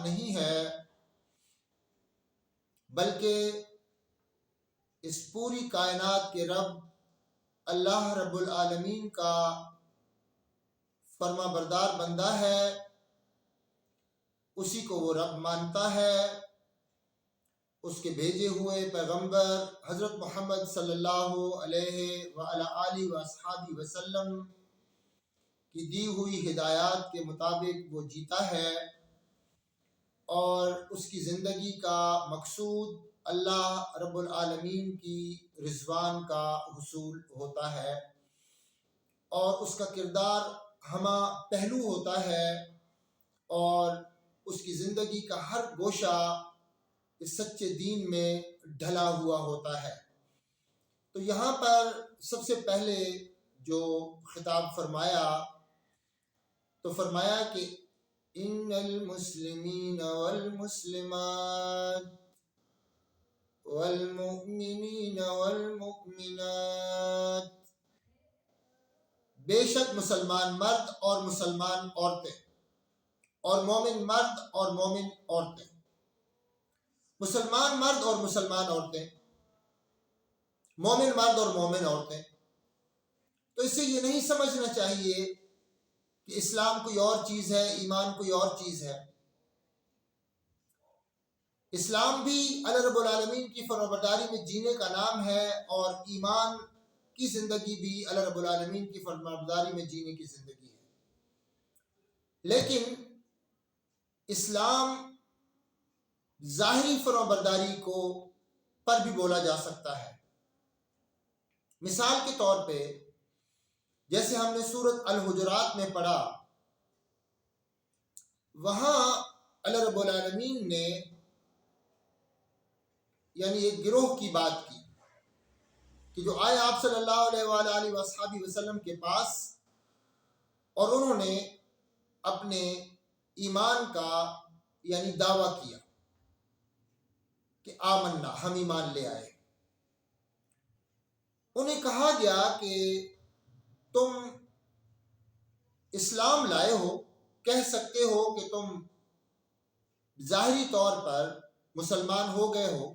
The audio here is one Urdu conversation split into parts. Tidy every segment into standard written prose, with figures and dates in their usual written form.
نہیں ہے، بلکہ اس پوری کائنات کے رب اللہ رب العالمین کا فرما بردار بندہ ہے، اسی کو وہ رب مانتا ہے، اس کے بھیجے ہوئے پیغمبر حضرت محمد صلی اللہ علیہ وعلی آلہ وصحبہ وسلم کی دی ہوئی ہدایات کے مطابق وہ جیتا ہے، اور اس کی زندگی کا مقصود اللہ رب العالمین کی رضوان کا حصول ہوتا ہے، اور اس کا کردار ہمہ پہلو ہوتا ہے، اور اس کی زندگی کا ہر گوشہ اس سچے دین میں ڈھلا ہوا ہوتا ہے۔ تو یہاں پر سب سے پہلے جو خطاب فرمایا تو فرمایا کہ ان المسلمین والمسلمات والمؤمنین والمؤمنات، بے شک مسلمان مرد اور مسلمان عورتیں، اور مومن مرد اور مومن عورتیں، مسلمان مرد اور مسلمان عورتیں، مومن مرد اور مومن عورتیں۔ تو اس سے یہ نہیں سمجھنا چاہیے کہ اسلام کوئی اور چیز ہے، ایمان کوئی اور چیز ہے۔ اسلام بھی اللہ رب العالمین کی فرمانبرداری میں جینے کا نام ہے، اور ایمان کی زندگی بھی اللہ رب العالمین کی فرمانبرداری میں جینے کی زندگی ہے۔ لیکن اسلام ظاہری فرمانبرداری کو پر بھی بولا جا سکتا ہے۔ مثال کے طور پہ جیسے ہم نے سورۃ الحجرات میں پڑھا، وہاں اللہ رب العالمین نے یعنی ایک گروہ کی بات کی کہ جو آئے آپ صلی اللہ علیہ وآلہ وصحبہ وسلم کے پاس، اور انہوں نے اپنے ایمان کا یعنی دعویٰ کیا کہ آمنا، ہم ایمان لے آئے۔ انہیں کہا گیا کہ تم اسلام لائے ہو، کہہ سکتے ہو کہ تم ظاہری طور پر مسلمان ہو گئے ہو،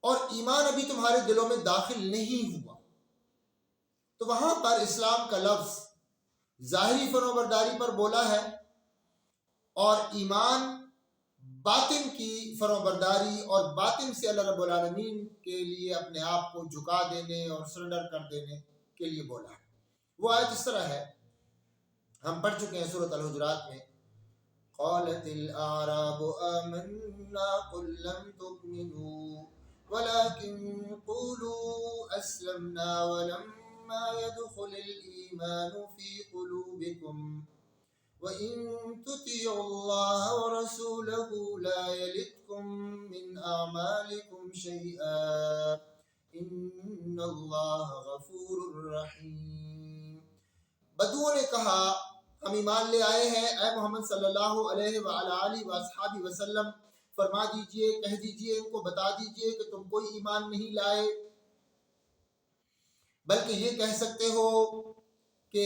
اور ایمان ابھی تمہارے دلوں میں داخل نہیں ہوا۔ تو وہاں پر اسلام کا لفظ ظاہری فرمانبرداری پر بولا ہے، اور ایمان باطن کی فرمانبرداری اور باطن سے اللہ رب العالمین کے لیے اپنے آپ کو جھکا دینے اور سرنڈر کر دینے کے لیے بولا ہے۔ وہ آیت اس طرح ہے، ہم پڑھ چکے ہیں سورۃ الحجرات میں، قالت الاعراب آمنا قل لم تؤمنوا ولكن قولوا اسلمنا ولما يدخل الايمان في قلوبكم وَإِن تُطِيعُوا اللَّهَ وَرَسُولَهُ لَا يَلِتْكُم مِّنْ أَعْمَالِكُمْ شَيْئًا إِنَّ اللَّهَ غَفُورٌ رَّحِيمٌ۔ بدوؤں نے کہا ہم ایمان لے آئے ہیں، اے محمد صلی اللہ علیہ وعلی آلہ وصحبہ وسلم فرما دیجئے، کہہ دیجئے، ان کو بتا دیجئے کہ تم کوئی ایمان نہیں لائے، بلکہ یہ کہہ سکتے ہو کہ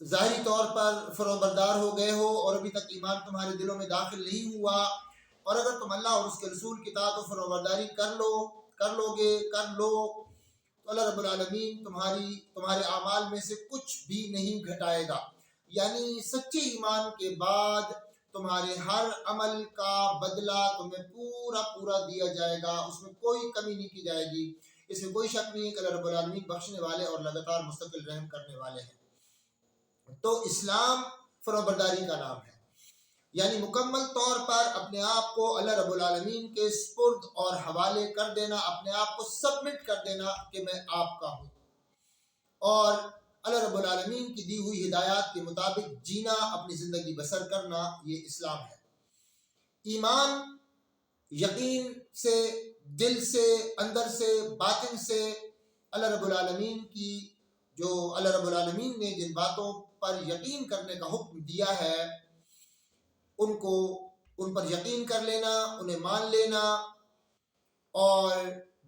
ظاہری طور پر فرمانبردار ہو گئے ہو اور ابھی تک ایمان تمہارے دلوں میں داخل نہیں ہوا، اور اگر تم اللہ اور اس کے رسول کی اطاعت و فرمانبرداری کر لو تو اللہ رب العالمین تمہارے اعمال میں سے کچھ بھی نہیں گھٹائے گا۔ یعنی سچے ایمان کے بعد تمہارے ہر عمل کا بدلہ تمہیں پورا دیا جائے گا، اس میں کوئی کمی نہیں کی جائے گی۔ اس میں کوئی شک نہیں ہے کہ اللہ رب العالمین بخشنے والے اور لگاتار مستقل رحم کرنے والے ہیں۔ تو اسلام فرمانبرداری کا نام ہے، یعنی مکمل طور پر اپنے آپ کو اللہ رب العالمین کے سپرد اور حوالے کر دینا، اپنے آپ کو سبمٹ کر دینا کہ میں آپ کا ہوں، اور اللہ رب العالمین کی دی ہوئی ہدایات کے مطابق جینا، اپنی زندگی بسر کرنا، یہ اسلام ہے۔ ایمان یقین سے، دل سے، اندر سے، باطن سے اللہ رب العالمین کی جو اللہ رب العالمین نے جن باتوں پر یقین کرنے کا حکم دیا ہے ان پر یقین کر لینا، انہیں مان لینا، اور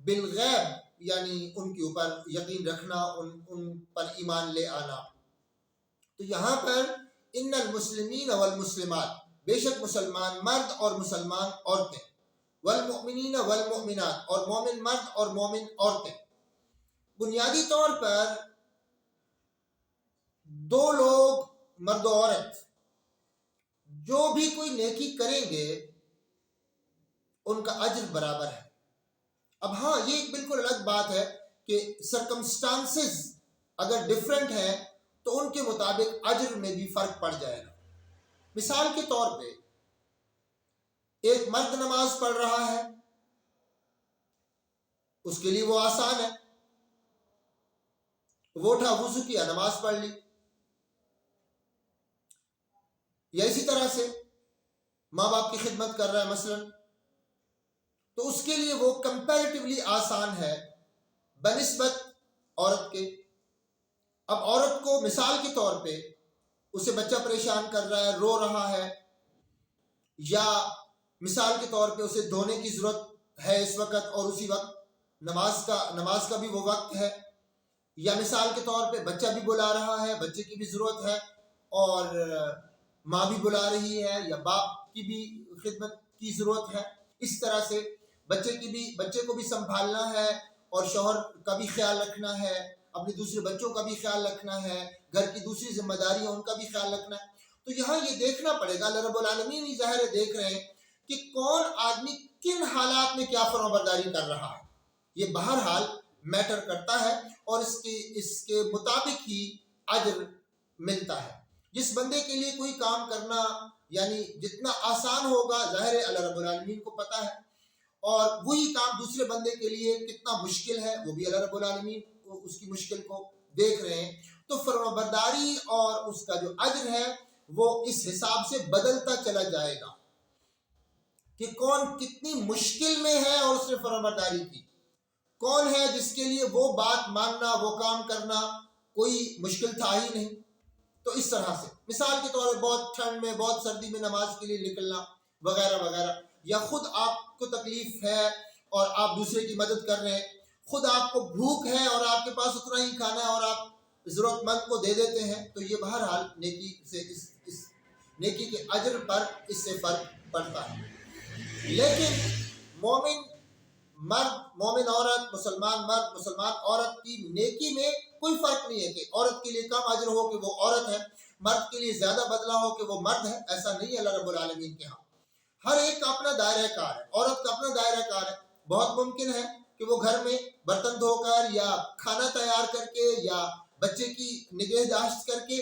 بالغیب یعنی ان کے اوپر یقین رکھنا، ان پر ایمان لے آنا۔ تو یہاں پر ان المسلمین والمسلمات، بے شک مسلمان مرد اور مسلمان عورتیں، والمؤمنین والمؤمنات، اور مومن مرد اور مومن عورتیں. بنیادی طور پر دو لوگ مرد و عورت جو بھی کوئی نیکی کریں گے ان کا اجر برابر ہے. اب ہاں یہ ایک بالکل الگ بات ہے کہ سرکمسٹانسز اگر ڈیفرنٹ ہیں تو ان کے مطابق اجر میں بھی فرق پڑ جائے گا. مثال کے طور پہ ایک مرد نماز پڑھ رہا ہے، اس کے لیے وہ آسان ہے، وہ اٹھا وضو کیا نماز پڑھ لی. یا اسی طرح سے ماں باپ کی خدمت کر رہا ہے مثلا، تو اس کے لیے وہ کمپیریٹیولی آسان ہے بنسبت عورت کے. اب عورت کو مثال کے طور پہ اسے بچہ پریشان کر رہا ہے، رو رہا ہے، یا مثال کے طور پہ اسے دھونے کی ضرورت ہے اس وقت اور اسی وقت نماز کا بھی وہ وقت ہے، یا مثال کے طور پہ بچہ بھی بلا رہا ہے، بچے کی بھی ضرورت ہے، اور ماں بھی بلا رہی ہے، یا باپ کی بھی خدمت کی ضرورت ہے. اس طرح سے بچے کو بھی سنبھالنا ہے، اور شوہر کا بھی خیال رکھنا ہے، اپنے دوسرے بچوں کا بھی خیال رکھنا ہے، گھر کی دوسری ذمہ داریاں ان کا بھی خیال رکھنا ہے. تو یہاں یہ دیکھنا پڑے گا، اللہ رب العالمین ہی ظاہر دیکھ رہے ہیں کہ کون آدمی کن حالات میں کیا فرمانبرداری کر رہا ہے. یہ بہرحال میٹر کرتا ہے اور اس کے مطابق ہی اجر ملتا ہے. جس بندے کے لیے کوئی کام کرنا یعنی جتنا آسان ہوگا ظاہر ہے اللہ رب العالمین کو پتہ ہے، اور وہی کام دوسرے بندے کے لیے کتنا مشکل ہے وہ بھی اللہ رب العالمین اس کی مشکل کو دیکھ رہے ہیں. تو فرمانبرداری اور اس کا جو اجر ہے وہ اس حساب سے بدلتا چلا جائے گا کہ کون کتنی مشکل میں ہے اور اس نے فرمانبرداری کی، کون ہے جس کے لیے وہ بات ماننا، وہ کام کرنا کوئی مشکل تھا ہی نہیں. تو اس طرح سے مثال کے طور پر بہت ٹھنڈ میں، بہت سردی میں نماز کے لیے نکلنا وغیرہ وغیرہ، یا خود آپ کو تکلیف ہے اور آپ دوسرے کی مدد کر رہے ہیں، خود آپ کو بھوک ہے اور آپ کے پاس اتنا ہی کھانا ہے اور آپ ضرورت مند کو دے دیتے ہیں. تو یہ بہرحال نیکی سے اس نیکی کے اجر پر اس سے فرق پڑتا ہے. لیکن مومن مرد، مومن عورت، مسلمان مرد، مسلمان عورت کی نیکی میں کوئی فرق نہیں ہے کہ عورت کے لیے کم اجر ہو کہ وہ عورت ہے، مرد کے لیے زیادہ بدلہ ہو کہ وہ مرد ہے. ایسا نہیں ہے اللہ رب العالمین کے ہاں. ہر ایک کا اپنا دائرہ کار ہے، عورت کا اپنا دائرہ کار ہے. بہت ممکن ہے کہ وہ گھر میں برتن دھو کر یا کھانا تیار کر کے یا بچے کی نگہداشت کر کے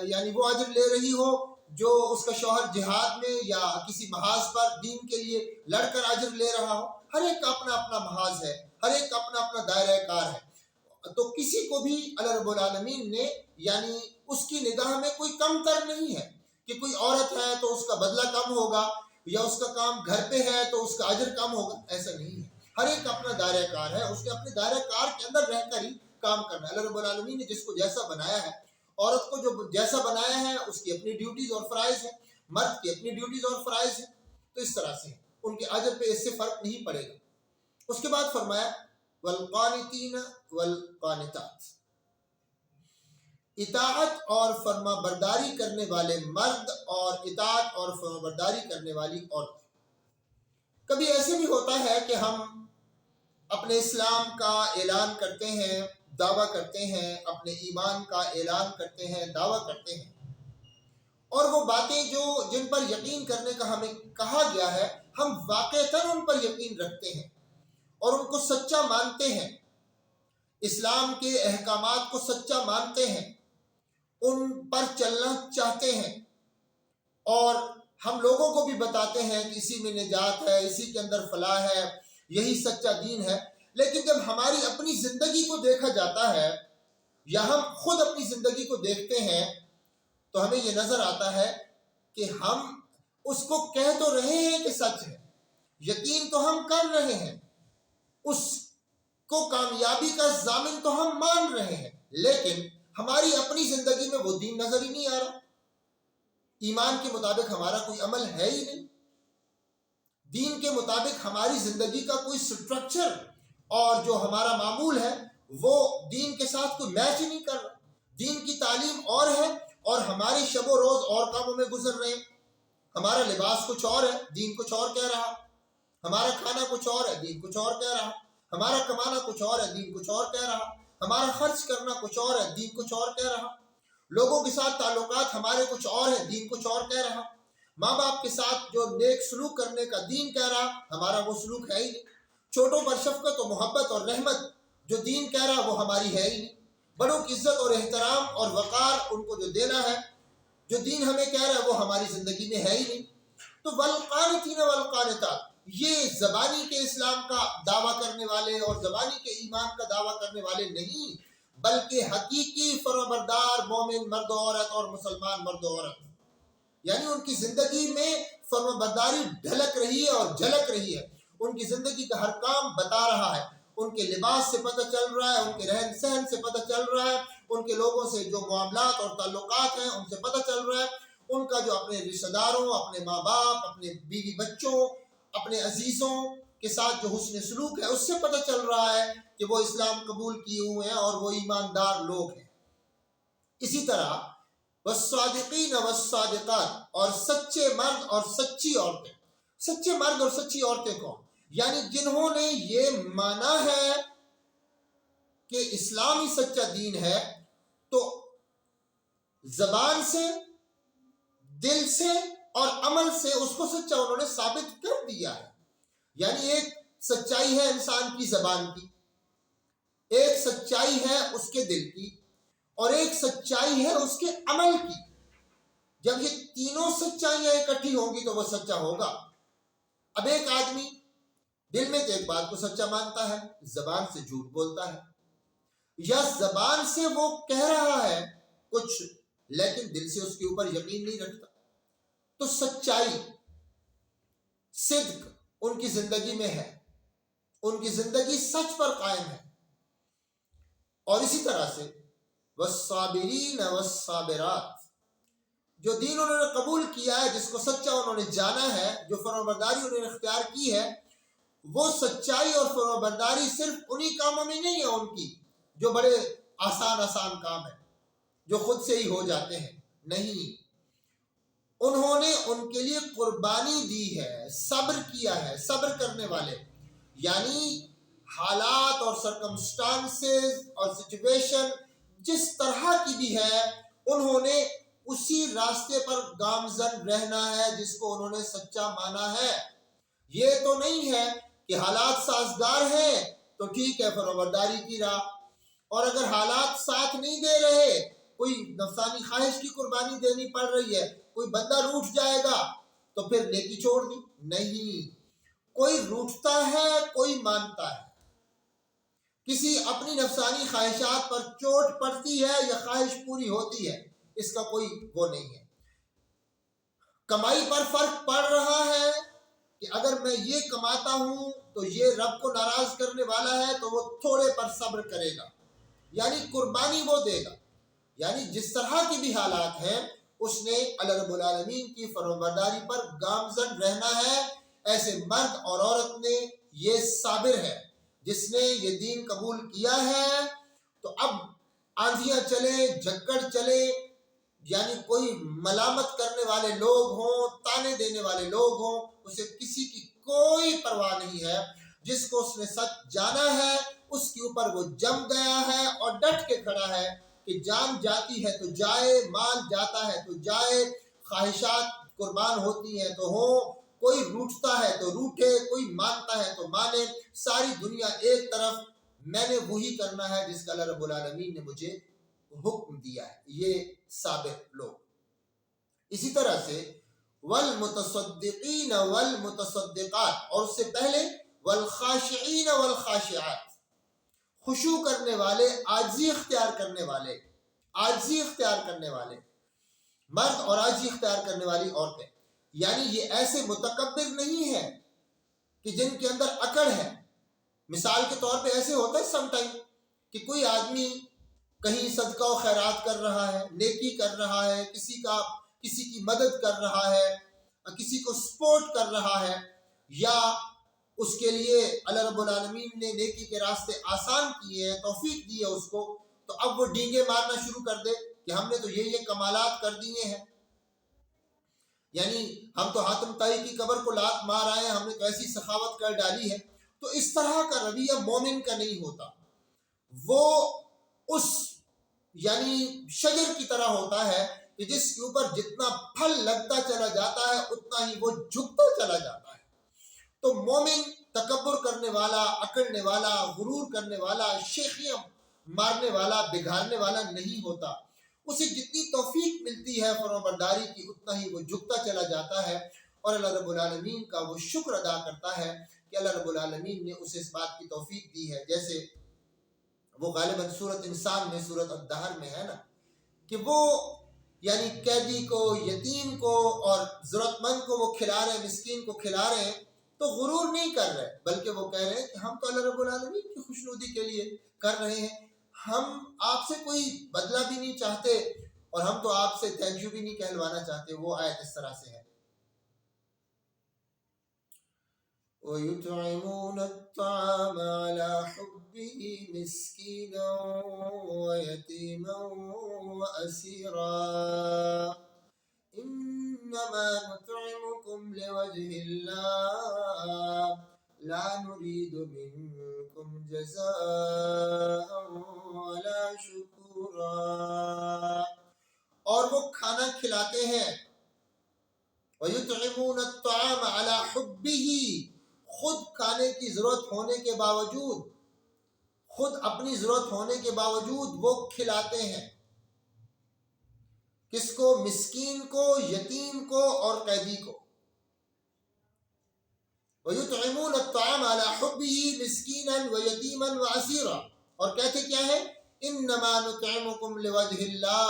یعنی وہ اجر لے رہی ہو جو اس کا شوہر جہاد میں یا کسی محاذ پر دین کے لیے لڑ کر اجر لے رہا ہو. ہر ایک کا اپنا اپنا محاذ ہے، ہر ایک کا اپنا اپنا دائرہ کار ہے. تو کسی کو بھی اللہ رب العالمین نے یعنی اس کی نگاہ میں کوئی کم تر نہیں ہے کہ کوئی عورت ہے تو اس کا بدلہ کم ہوگا یا اس کا کام گھر پہ ہے تو اس کا اجر کم ہوگا. ایسا نہیں ہے. ہر ایک اپنا دائرہ کار ہے، اس نے اپنے دائرہ کار کے اندر رہ کر ہی کام کرنا ہے. اللہ رب العالمین نے جس کو جیسا بنایا ہے، عورت کو جو جیسا بنایا ہے اس کی اپنی ڈیوٹیز اور فرائض ہیں، مرد کی اپنی ڈیوٹیز اور فرائض ہیں. تو اس طرح سے ان کے اجر پہ اس سے فرق نہیں پڑے گا. اس کے بعد فرمایا والقانتین والقانتات، اطاعت اور فرما برداری کرنے والے مرد اور اطاعت اور فرما برداری کرنے والی عورت. کبھی ایسے بھی ہوتا ہے کہ ہم اپنے اسلام کا اعلان کرتے ہیں، دعویٰ کرتے ہیں، اپنے ایمان کا اعلان کرتے ہیں، دعویٰ کرتے ہیں، اور وہ باتیں جن پر یقین کرنے کا ہمیں کہا گیا ہے ہم واقعتاً ان پر یقین رکھتے ہیں اور ان کو سچا مانتے ہیں، اسلام کے احکامات کو سچا مانتے ہیں، ان پر چلنا چاہتے ہیں، اور ہم لوگوں کو بھی بتاتے ہیں کہ اسی میں نجات ہے، اسی کے اندر فلاح ہے، یہی سچا دین ہے. لیکن جب ہماری اپنی زندگی کو دیکھا جاتا ہے یا ہم خود اپنی زندگی کو دیکھتے ہیں تو ہمیں یہ نظر آتا ہے کہ ہم اس کو کہہ تو رہے ہیں کہ سچ ہے، یقین تو ہم کر رہے ہیں، اس کو کامیابی کا ضامن تو ہم مان رہے ہیں، لیکن ہماری اپنی زندگی میں وہ دین نظر ہی نہیں آ رہا. ایمان کے مطابق ہمارا کوئی عمل ہے ہی نہیں، دین کے مطابق ہماری زندگی کا کوئی سٹرکچر اور جو ہمارا معمول ہے وہ دین کے ساتھ کوئی میچ ہی نہیں کر رہا. دین کی تعلیم اور ہے اور ہماری شب و روز اور کاموں میں گزر رہے ہیں. ہمارا لباس کچھ اور ہے، دین کچھ اور کہہ رہا. ہمارا کھانا کچھ اور ہے، دین کچھ اور کہہ رہا. ہمارا کمانا کچھ اور ہے، دین کچھ اور کہہ رہا. ہمارا خرچ کرنا کچھ اور ہے، دین کچھ اور کہہ رہا. لوگوں کے ساتھ تعلقات ہمارے کچھ اور ہے، دین کچھ اور کہہ رہا. ماں باپ کے ساتھ جو نیک سلوک کرنے کا دین کہہ رہا، ہمارا وہ سلوک ہے ہی نہیں. چھوٹوں پر شفقت و محبت اور رحمت جو دین کہہ رہا وہ ہماری ہے ہی نہیں. بڑوں کی عزت اور احترام اور وقار ان کو جو دینا ہے، جو دین ہمیں کہہ رہا ہے وہ ہماری زندگی میں ہے ہی نہیں. تو والقانتین والقانتات، یہ زبانی کے اسلام کا دعویٰ کرنے والے اور زبانی کے ایمان کا دعویٰ کرنے والے نہیں، بلکہ حقیقی فرمانبردار مومن مرد و عورت اور مسلمان مرد و عورت. یعنی ان کی زندگی میں فرمانبرداری ڈھلک رہی ہے اور جھلک رہی ہے. ان کی زندگی کا ہر کام بتا رہا ہے. ان کے لباس سے پتہ چل رہا ہے، ان کے رہن سہن سے پتہ چل رہا ہے، ان کے لوگوں سے جو معاملات اور تعلقات ہیں ان سے پتہ چل رہا ہے. ان کا جو اپنے رشتہ داروں، اپنے ماں باپ، اپنے بیوی بچوں، اپنے عزیزوں کے ساتھ جو حسن سلوک ہے اس سے پتہ چل رہا ہے کہ وہ اسلام قبول کیے ہوئے ہیں اور وہ ایماندار لوگ ہیں. اسی طرح والصادقین والصادقات، اور سچے مرد اور سچی عورتیں. سچے مرد اور سچی عورتیں کون؟ یعنی جنہوں نے یہ مانا ہے کہ اسلام ہی سچا دین ہے، تو زبان سے، دل سے اور عمل سے اس کو سچا انہوں نے ثابت کر دیا ہے. یعنی ایک سچائی ہے انسان کی زبان کی، ایک سچائی ہے اس کے دل کی، اور ایک سچائی ہے اس کے عمل کی. جب یہ تینوں سچائیاں اکٹھی ہوں گی تو وہ سچا ہوگا. اب ایک آدمی دل میں تو ایک بات کو سچا مانتا ہے، زبان سے جھوٹ بولتا ہے، یا زبان سے وہ کہہ رہا ہے کچھ لیکن دل سے اس کے اوپر یقین نہیں رکھتا، تو سچائی، صدق ان کی زندگی میں ہے، ان کی زندگی سچ پر قائم ہے. اور اسی طرح سے والصابرین والصابرات، جو دین انہوں نے قبول کیا ہے، جس کو سچا انہوں نے جانا ہے، جو فرمانبرداری انہوں نے اختیار کی ہے، وہ سچائی اور فرمانبرداری صرف انہی کاموں میں نہیں ہے ان کی جو بڑے آسان کام ہیں، جو خود سے ہی ہو جاتے ہیں. نہیں، انہوں نے ان کے لیے قربانی دی ہے، صبر کیا ہے. صبر کرنے والے یعنی حالات اور سرکمسٹانسز اور سچویشن جس طرح کی بھی ہے، انہوں نے اسی راستے پر گامزن رہنا ہے جس کو انہوں نے سچا مانا ہے. یہ تو نہیں ہے کہ حالات سازگار ہیں تو ٹھیک ہے فرمانبرداری کی راہ، اور اگر حالات ساتھ نہیں دے رہے، کوئی نفسانی خواہش کی قربانی دینی پڑ رہی ہے، کوئی بندہ روٹھ جائے گا تو پھر نیکی چھوڑ دی. نہیں، کوئی روٹھتا ہے، کوئی مانتا ہے. کسی اپنی نفسانی خواہشات پر چوٹ پڑتی ہے یا خواہش پوری ہوتی ہے، اس کا کوئی وہ نہیں ہے. کمائی پر فرق پڑ رہا ہے کہ اگر میں یہ کماتا ہوں تو یہ رب کو ناراض کرنے والا ہے، تو وہ تھوڑے پر صبر کرے گا، یعنی قربانی وہ دے گا. یعنی جس طرح کی بھی حالات ہیں، اس نے اللہ رب العالمین کی فرمانبرداری پر گامزن رہنا ہے. ایسے مرد اور عورت نے یہ صابر ہے جس نے یہ دین قبول کیا ہے. تو اب آندھیاں چلے، جھکڑ چلے، یعنی کوئی ملامت کرنے والے لوگ ہوں، تانے دینے والے لوگ ہوں، اسے کسی کی کوئی پرواہ نہیں ہے. جس کو اس نے سچ جانا ہے اس کے اوپر وہ جم گیا ہے اور ڈٹ کے کھڑا ہے کہ جان جاتی ہے تو جائے، مال جاتا ہے تو جائے، خواہشات قربان ہوتی ہیں تو ہو، کوئی روٹھتا ہے تو روٹھے، کوئی مانتا ہے تو مانے. ساری دنیا ایک طرف، میں نے وہی کرنا ہے جس کا اللہ رب العالمین نے مجھے حکم دیا ہے. یہ صابر لوگ. اسی طرح سے والمتصدقین والمتصدقات، اور اس سے پہلے والخاشعین والخاشعات، خشوع کرنے والے، عاجزی اختیار کرنے والے، عاجزی اختیار کرنے والے مرد اور عاجزی اختیار کرنے والی عورتیں. یعنی یہ ایسے متکبر نہیں ہیں کہ جن کے اندر اکڑ ہے. مثال کے طور پہ ایسے ہوتا ہے سم ٹائم کہ کوئی آدمی کہیں صدقہ و خیرات کر رہا ہے، نیکی کر رہا ہے، کسی کی مدد کر رہا ہے، کسی کو سپورٹ کر رہا ہے، یا اس کے لیے اللہ رب العالمین نے نیکی کے راستے آسان کیے ہیں، توفیق دی ہے اس کو، تو اب وہ ڈینگے مارنا شروع کر دے کہ ہم نے تو یہ کمالات کر دیے ہیں، یعنی ہم تو حاتم طائی کی قبر کو لات مار آئے ہیں، ہم نے تو ایسی سخاوت کر ڈالی ہے۔ تو اس طرح کا رویہ مومن کا نہیں ہوتا، وہ اس یعنی شجر کی طرح ہوتا ہے کہ جس کے اوپر جتنا پھل لگتا چلا جاتا ہے اتنا ہی وہ جھکتا چلا جاتا ہے۔ تو مومن تکبر کرنے والا، اکڑنے والا، غرور کرنے والا، شیخیاں مارنے والا، بگاڑنے والا نہیں ہوتا۔ اسے جتنی توفیق ملتی ہے فرمانبرداری کی اتنا ہی وہ جھکتا چلا جاتا ہے، اور اللہ رب العالمین کا وہ شکر ادا کرتا ہے کہ اللہ رب العالمین نے اسے اس بات کی توفیق دی ہے۔ جیسے وہ غالباً سورۃ انسان میں، سورۃ الدہر میں ہے نا، کہ وہ یعنی قیدی کو، یتیم کو اور ضرورت مند کو وہ کھلا رہے ہیں، مسکین کو کھلا رہے ہیں، تو غرور نہیں کر رہے، بلکہ وہ کہہ رہے ہیں کہ ہم تو اللہ رب العالمین کی خوشنودی کے لیے کر رہے ہیں، ہم آپ سے کوئی بدلہ بھی نہیں چاہتے اور ہم تو آپ سے تھینک یو بھی نہیں کہلوانا چاہتے۔ وہ آیت اس طرح سے ہے، وَيُطْعِمُونَ الطَّعَامَ عَلَى حُبِّهِ مِسْكِينًا وَيَتِيمًا وَأَسِيرًا إِنَّمَا نُطْعِمُكُمْ لِوَجْهِ اللَّهِ لَا نُرِيدُ مِنكُمْ جَزَاءً وَلَا شُكُورًا۔ اور وہ کھانا کھلاتے ہیں، وَيُطْعِمُونَ الطَّعَامَ عَلَى حُبِّهِ، خود کھانے کی ضرورت ہونے کے باوجود، خود اپنی ضرورت ہونے کے باوجود وہ کھلاتے ہیں، کس کو؟ مسکین کو، یتیم کو اور قیدی کو۔ وَيُطْعِمُونَ الطَّعَامَ عَلَى حُبِّهِ مِسْكِينًا وَيَتِيمًا وَأَسِيرًا، اور کہتے کیا ہے؟ إِنَّمَا نُطْعِمُكُمْ لِوَجْهِ اللَّهِ،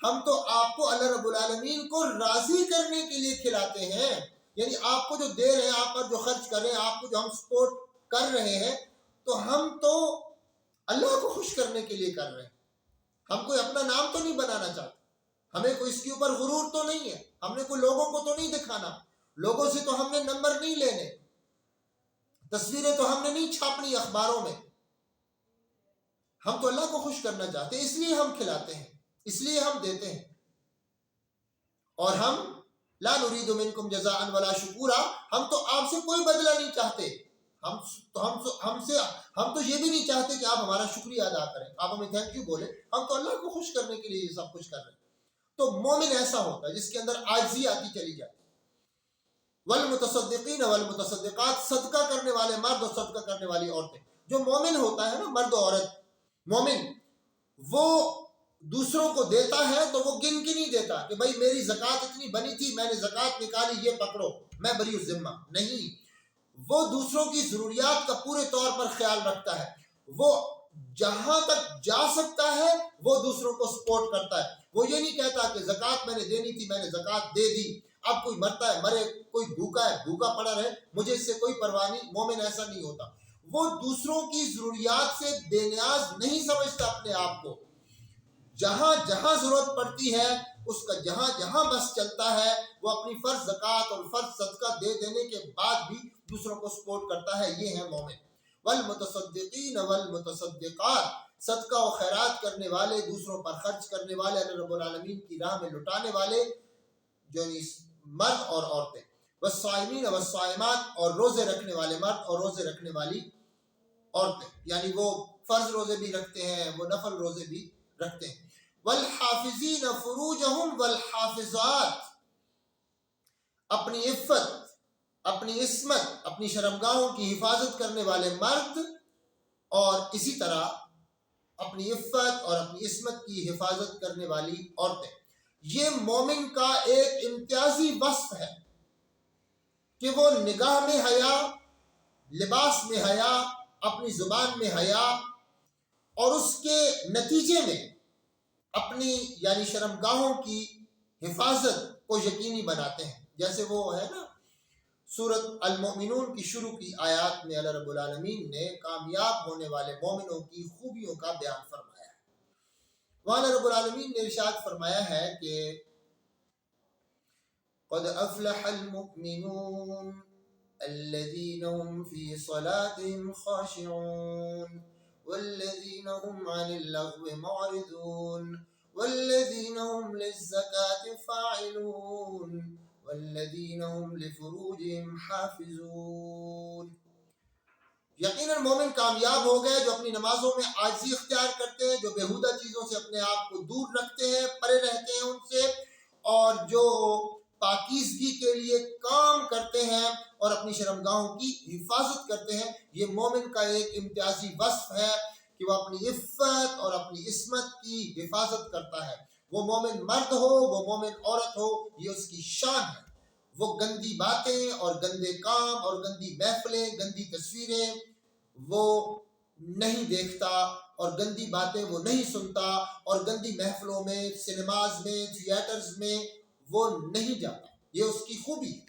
ہم تو آپ کو اللہ رب العالمین کو راضی کرنے کے لیے کھلاتے ہیں، یعنی آپ کو جو دے رہے ہیں، آپ پر جو خرچ کر رہے ہیں، آپ کو جو ہم سپورٹ کر رہے ہیں، تو ہم تو اللہ کو خوش کرنے کے لیے کر رہے ہیں، ہم کوئی اپنا نام تو نہیں بنانا چاہتے، ہمیں کوئی اس کے اوپر غرور تو نہیں ہے، ہم نے کوئی لوگوں کو تو نہیں دکھانا، لوگوں سے تو ہم نے نمبر نہیں لینے، تصویریں تو ہم نے نہیں چھاپنی اخباروں میں، ہم تو اللہ کو خوش کرنا چاہتے ہیں، اس لیے ہم کھلاتے ہیں، اس لیے ہم دیتے ہیں۔ اور ہم لا نرید منکم جزاء ولا شکورا، ہم تو آپ سے کوئی بدلہ نہیں چاہتے، ہم تو یہ بھی نہیں چاہتے کہ آپ ہمارا شکریہ ادا کریں، آپ ہمیں تھینک یو بولیں، ہم تو اللہ کو خوش کرنے کے لیے یہ سب کچھ کر رہے ہیں۔ تو مومن ایسا ہوتا ہے جس کے اندر عاجزی آتی چلی جاتی۔ والمتصدقین والمتصدقات، صدقہ کرنے والے مرد اور صدقہ کرنے والی عورتیں۔ جو مومن ہوتا ہے نا، مرد و عورت، مومن وہ دوسروں کو دیتا ہے تو وہ گن کے نہیں دیتا کہ بھائی میری زکوٰۃ اتنی بنی تھی، میں نے زکوٰۃ نکالی، یہ پکڑو میں بری الذمہ، نہیں، وہ دوسروں کی ضروریات کا پورے طور پر خیال رکھتا ہے، وہ جہاں تک جا سکتا ہے وہ دوسروں کو سپورٹ کرتا ہے، وہ یہ نہیں کہتا کہ زکوٰۃ میں نے دینی تھی، میں نے زکوٰۃ دے دی، اب کوئی مرتا ہے مرے، کوئی بھوکا ہے بھوکا پڑا رہے، مجھے اس سے کوئی پرواہ نہیں۔ مومن ایسا نہیں ہوتا، وہ دوسروں کی ضروریات سے بے نیاز نہیں سمجھتا اپنے آپ کو، جہاں جہاں ضرورت پڑتی ہے اس کا جہاں جہاں بس چلتا ہے، وہ اپنی فرض زکوٰۃ اور فرض صدقہ دے دینے کے بعد بھی دوسروں کو سپورٹ کرتا ہے، یہ ہے مومن۔ والمتصدقین والمتصدقات، صدقہ و خیرات کرنے والے، دوسروں پر خرچ کرنے والے، اللہ رب العالمین کی راہ میں لٹانے والے جو مرد اور عورتیں۔ والصائمین والصائمات، اور روزے رکھنے والے مرد اور روزے رکھنے والی عورتیں، یعنی وہ فرض روزے بھی رکھتے ہیں، وہ نفل روزے بھی رکھتے ہیں۔ والحافظین فروجہم والحافظات، اپنی عفت، اپنی عصمت، اپنی شرمگاہوں کی حفاظت کرنے والے مرد، اور اسی طرح اپنی عفت اور اپنی عصمت کی حفاظت کرنے والی عورتیں۔ یہ مومن کا ایک امتیازی وصف ہے کہ وہ نگاہ میں حیا، لباس میں حیا، اپنی زبان میں حیا، اور اس کے نتیجے میں اپنی یعنی شرمگاہوں کی حفاظت کو یقینی بناتے ہیں۔ جیسے وہ ہے نا سورۃ المؤمنون کی شروع کی آیات میں اللہ رب العالمین نے کامیاب ہونے والے مومنوں کی خوبیوں کا بیان فرمایا ہے۔ وہاں اللہ رب العالمین نے ارشاد فرمایا ہے کہ قد افلح المؤمنون الذين هم في صلاتهم خاشعون والذين هم عن اللغو معرضون والذین هم للزکاة فاعلون والذین هم لفروجهم حافظون. یقیناً مومن کامیاب ہو گئے جو اپنی نمازوں میں عاجزی اختیار کرتے ہیں، جو بےہودہ چیزوں سے اپنے آپ کو دور رکھتے ہیں، پرے رہتے ہیں ان سے، اور جو پاکیزگی کے لیے کام کرتے ہیں اور اپنی شرمگاہوں کی حفاظت کرتے ہیں. یہ مومن کا ایک امتیازی وصف ہے کہ وہ اپنی عفت اور اپنی عصمت کی حفاظت کرتا ہے. وہ مومن مرد ہو، وہ مومن عورت ہو، یہ اس کی شان ہے. وہ گندی باتیں اور گندے کام اور گندی محفلیں، گندی تصویریں وہ نہیں دیکھتا، اور گندی باتیں وہ نہیں سنتا، اور گندی محفلوں میں، سنیماز میں، تھیٹرز میں وہ نہیں جاتا. یہ اس کی خوبی ہے.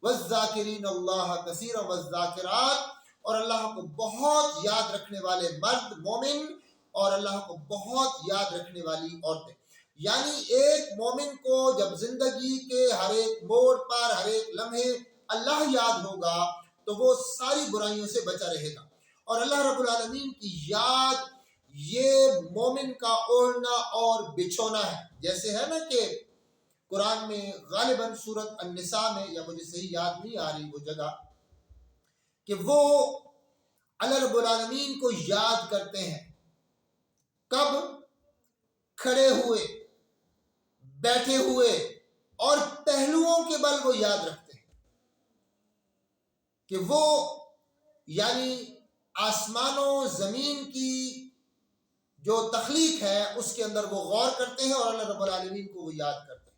والذاکرین اللہ کثیرا والذاکرات، اور اللہ کو بہت یاد رکھنے والے مرد مومن اور اللہ کو بہت یاد رکھنے والی عورتیں. یعنی ایک مومن کو جب زندگی کے ہر ایک موڑ پر، ہر ایک لمحے اللہ یاد ہوگا تو وہ ساری برائیوں سے بچا رہے گا. اور اللہ رب العالمین کی یاد یہ مومن کا اوڑھنا اور بچھونا ہے. جیسے ہے نا کہ قرآن میں غالباً سورۃ النساء میں، یا مجھے صحیح یاد نہیں آ رہی وہ جگہ، کہ وہ اللہ رب العالمین کو یاد کرتے ہیں. کب؟ کھڑے ہوئے، بیٹھے ہوئے، اور پہلوؤں کے بل وہ یاد رکھتے ہیں. کہ وہ یعنی آسمانوں زمین کی جو تخلیق ہے اس کے اندر وہ غور کرتے ہیں اور اللہ رب العالمین کو وہ یاد کرتے ہیں.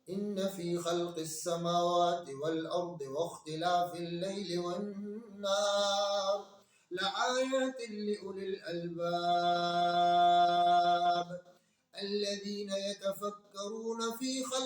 ان فی خلق السماوات والارض واختلاف اللیل والنہار لآیات لأولی الالباب الذین یتفکرون فی خلق